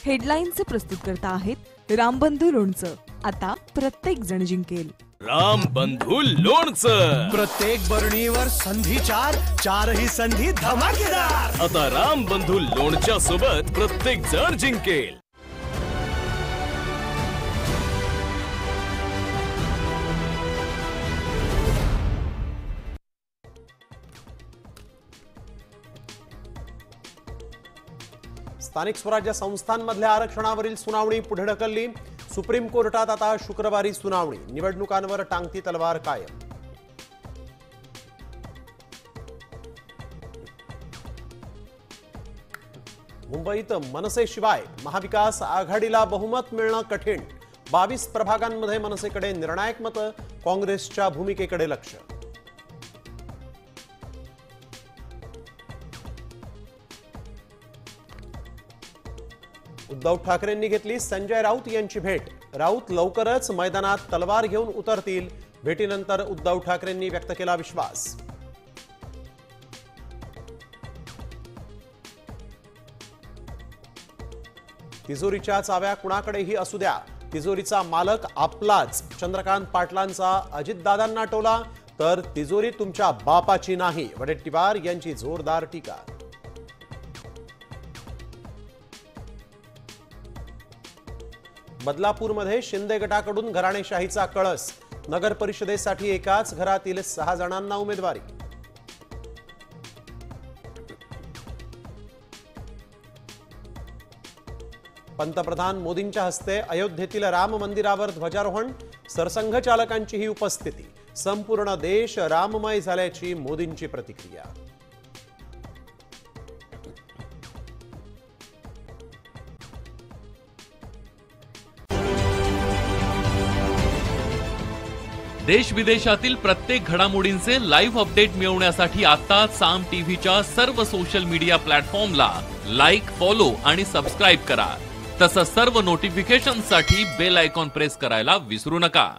हेडलाईनचे प्रस्तुतकर्ता आहेत रामबंधू लोणचं. आता प्रत्येक जण जिंकेल. रामबंधू लोणचं. प्रत्येक बरणीवर संधी चार, चारही संधी धमाकेदार. आता रामबंधू लोणच्या सोबत प्रत्येक जण जिंकेल. स्थानिक स्वराज्य संस्थांमधल्या आरक्षणावरील सुनावणी पुढे ढकलली. सुप्रीम कोर्टात आता शुक्रवारी सुनावणी. निवडणुकांवर टांगती तलवार कायम. मुंबईत मनसेशिवाय महाविकास आघाडीला बहुमत मिळणं कठीण. 22 प्रभागांमध्ये मनसेकडे निर्णायक मतं. काँग्रेसच्या भूमिकेकडे लक्ष. उद्धव ठाकरेंनी घेतली संजय राऊत यांची भेट. राऊत लवकरच मैदानात तलवार घेऊन उतरतील. भेटीनंतर उद्धव ठाकरेंनी व्यक्त केला विश्वास. तिजोरीच्या चाव्या कुणाकडेही असू द्या, तिजोरीचा मालक आपलाच. चंद्रकांत पाटलांचा अजितदादांना टोला. तर तिजोरी तुमच्या बापाची नाही, वडेट्टीवार यांची जोरदार टीका. बदलापूरमध्ये शिंदे गटाकडून घराणेशाहीचा कळस. नगर परिषदेसाठी एकाच घरातील 6 जणांना उमेदवारी. पंतप्रधान मोदींच्या हस्ते अयोध्येतील राम मंदिरावर ध्वजारोहण. सरसंघचालकांचीही उपस्थिती. संपूर्ण देश राममय झाल्याची मोदींची प्रतिक्रिया. देश विदेशातील प्रत्येक घडामोडींचे लाईव्ह अपडेट मिळवण्यासाठी आता साम टीव्हीच्या सर्व सोशल मीडिया प्लॅटफॉर्मला लाईक, फॉलो आणि सबस्क्राईब करा. तसंच सर्व नोटिफिकेशनसाठी बेल आयकॉन प्रेस करायला विसरू नका.